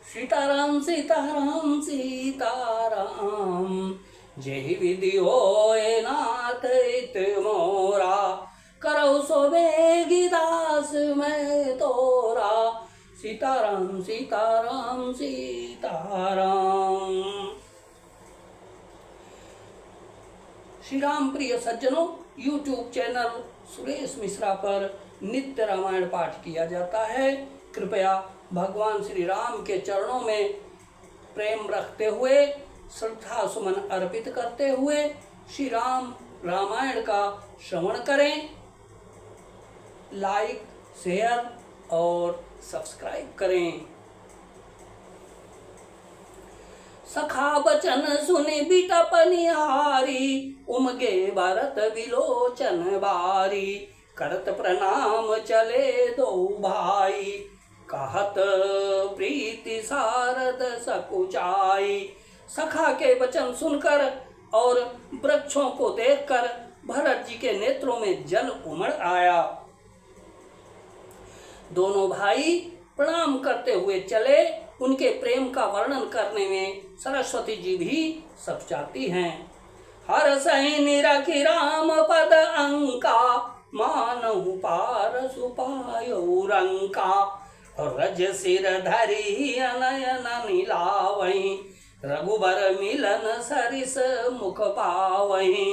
सीताराम सीताराम सीताराम, जेहि विधि होए नाथ हित मोरा, करौ सो बेगी दास मैं तोरा। सीताराम सीताराम सीताराम। श्री राम प्रिय सज्जनों, YouTube चैनल सुरेश मिश्रा पर नित्य रामायण पाठ किया जाता है। कृपया भगवान श्री राम के चरणों में प्रेम रखते हुए, श्रद्धा सुमन अर्पित करते हुए श्री राम रामायण का श्रवण करें। लाइक, शेयर और सब्सक्राइब करें। सखा बचन सुनि बिटप निहारी, उमगे भरत विलोचन बारी। करत प्रणाम चले दो भाई, कहत प्रीति सारद सकुचाई। सखा के वचन सुनकर और वृक्षों को देखकर भरत जी के नेत्रों में जल उमड़ आया। दोनों भाई प्रणाम करते हुए चले। उनके प्रेम का वर्णन करने में सरस्वती जी भी सचाती हैं। हर सही निरखि राम पद अंका, मानहु पारसु पायो रंका। रज सिर धरि अनयन नीलावहि, रघुबर मिलन सरिस मुख पावहि।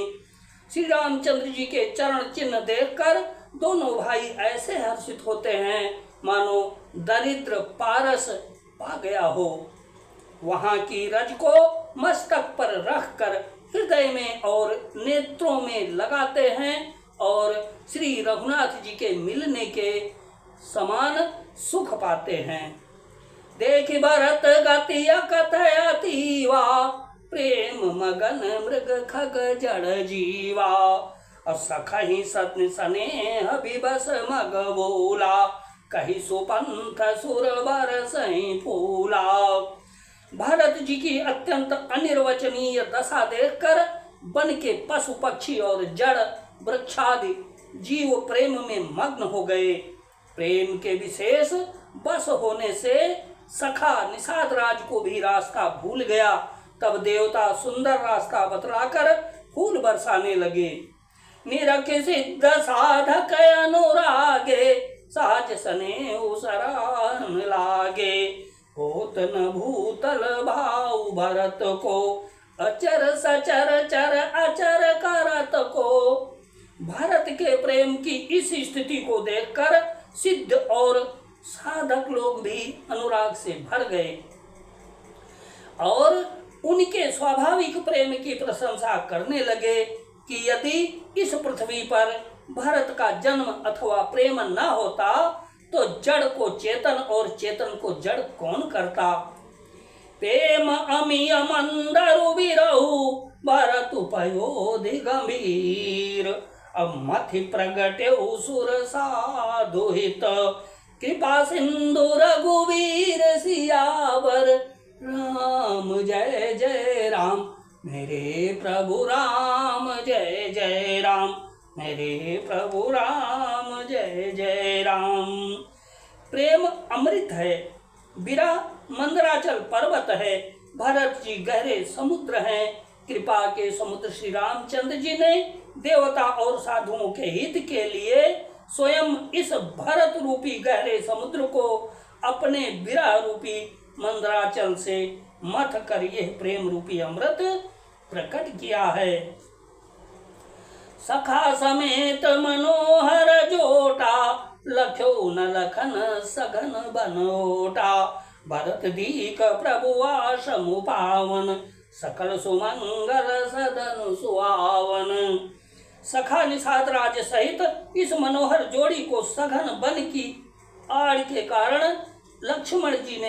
श्री रामचंद्र जी के चरण चिन्ह देखकर दोनों भाई ऐसे हर्षित होते हैं मानो दरिद्र पारस पा गया हो। वहां की रज को मस्तक पर रखकर हृदय में और नेत्रों में लगाते हैं और श्री रघुनाथ जी के मिलने के समान सुख पाते हैं। देखि भरत गति कथयतीवा, प्रेम मगन मृग खग जड़ जीवा। सखहि सत्न स्नेह विबस मग बोला, कही सुपंथ सुर बरसहि फूला। भरत जी की अत्यंत अनिर्वचनीय दशा देखकर वन के पशु पक्षी और जड़ वृक्षादि जीव प्रेम में मग्न हो गए। प्रेम के विशेष बस होने से सखा निषाद राज को भी रास्ता भूल गया। तब देवता सुंदर रास्ता बतलाकर फूल बरसाने लगे। निरखि सिद्ध साधक अनुरागे, साज सने सराहन लागे। होत न भूतल भाव भरत को, अचर सचर चर अचर करत को। भरत के प्रेम की इस स्थिति को देखकर सिद्ध और साधक लोग भी अनुराग से भर गए और उनके स्वाभाविक प्रेम की प्रशंसा करने लगे कि यदि इस पृथ्वी पर भरत का जन्म अथवा प्रेम न होता तो जड़ को चेतन और चेतन को जड़ कौन करता। प्रेम अमिय मंदरु विरहु, भरत पयोधि गंभीर। अब मथि प्रगटेउ सुर साधु हित, कृपा सिंधु रघुवीर सियावर। राम जय जय राम, मेरे प्रभु राम जय जय राम, मेरे प्रभु राम जय जय राम। प्रेम अमृत है, विरह मंदराचल पर्वत है, भरत जी गहरे समुद्र हैं। कृपा के समुद्र श्री रामचंद्र जी ने देवता और साधुओं के हित के लिए स्वयं इस भरत रूपी गहरे समुद्र को अपने विरह रूपी मंदराचल से मथ कर यह प्रेम रूपी अमृत प्रकट किया है। सखा समेत मनोहर जोटा, लख्यो न लखन सघन बनोटा। भरत दीक प्रभु आशमु पावन, सकल सुमंगल सदन सुहावन। सखा निषाद राज सहित इस मनोहर जोड़ी को सघन बन की आड़ के कारण लक्ष्मण जी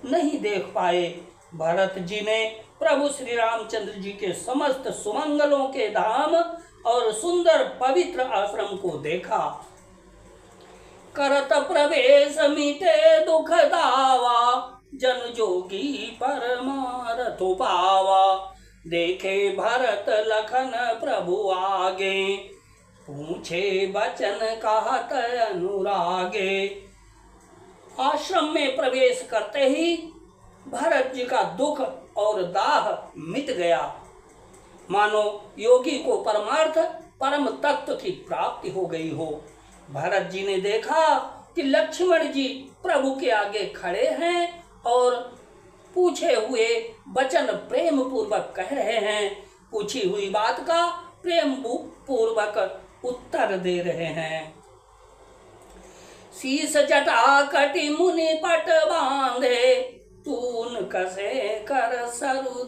नहीं देख पाए। भरत जी ने प्रभु श्री रामचंद्र जी के समस्त सुमंगलों के धाम और सुंदर पवित्र आश्रम को देखा। करत प्रवेश मिटे दुख दावा, जन जोगी परमारथ पावा। देखे भरत लखन प्रभु आगे, पूछे बचन कहत अनुरागे। आश्रम में प्रवेश करते ही भरत जी का दुख और दाह मिट गया, मानो योगी को परमार्थ परम तत्व की प्राप्ति हो गई हो। भरत जी ने देखा कि लक्ष्मण जी प्रभु के आगे खड़े हैं और पूछे हुए वचन प्रेम पूर्वक कह रहे हैं, पूछी हुई बात का प्रेम पूर्वक उत्तर दे रहे हैं। शीस जटा कटि मुनि पट बांधे, तून कसे कर सरु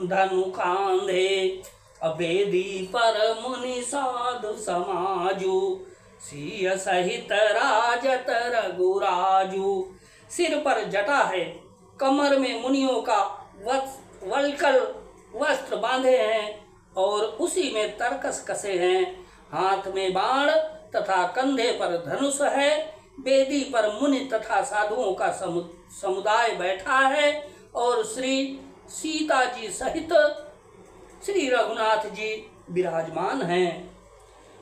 धनु कांधे। अबेदी पर मुनि साधु समाजु, सिय सहित राजत रघुराजु। सिर पर जटा है, कमर में मुनियों का वल्कल वस्त्र बांधे हैं और उसी में तरकस कसे हैं। हाथ में बाण तथा कंधे पर धनुष है। बेदी पर मुनि तथा साधुओं का समुदाय बैठा है और श्री सीता जी सहित श्री रघुनाथ जी विराजमान हैं।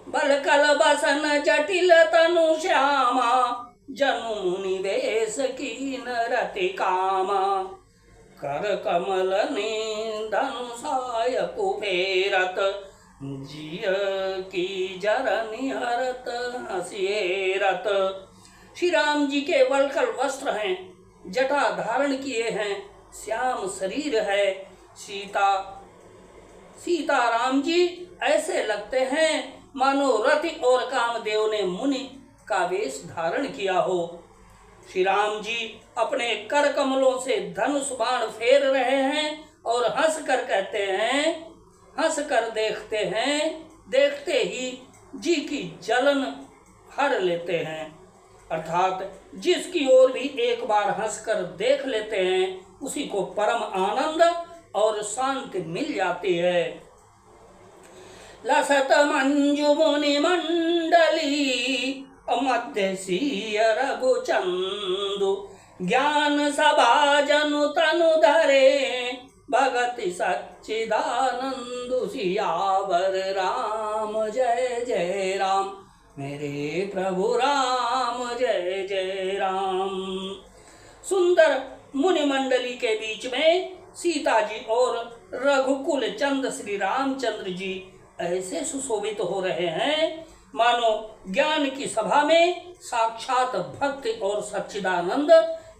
बलकल बसन जटिल तनु श्यामा, जनु मुनि वेश कीन रति कामा। कर कमल ने धनुषाय कुबेरत, जिय की जरनि हरत हसीरत। श्री राम जी के वल्कल वस्त्र हैं, जटा धारण किए हैं, श्याम शरीर है। सीता राम जी ऐसे लगते हैं मानो रति और कामदेव ने मुनि का वेश धारण किया हो। श्री राम जी अपने कर कमलों से धनुष बाण फेर रहे हैं और हंस कर कहते हैं, हंस कर देखते हैं, देखते ही जी की जलन हर लेते हैं। अर्थात जिसकी ओर भी एक बार हंसकर देख लेते हैं, उसी को परम आनंद और शांति मिल जाती है। लसत मंजु मुनि मंडली, मध्य सीय रघु चंदु। ज्ञान सभा जनु तनु धरे, भगति सच्चिदानंदु। सियावर राम जय जय राम, मेरे प्रभु राम जय जय राम। सुंदर मुनि मंडली के बीच में सीता जी और रघुकुल चंद श्री रामचंद्र जी ऐसे सुशोभित हो रहे हैं मानो ज्ञान की सभा में साक्षात भक्ति और सच्चिदानंद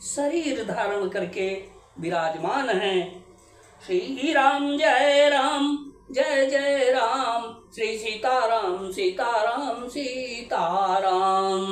शरीर धारण करके विराजमान हैं। श्री राम जय राम जय जय राम, श्री सीताराम सीताराम सीताराम।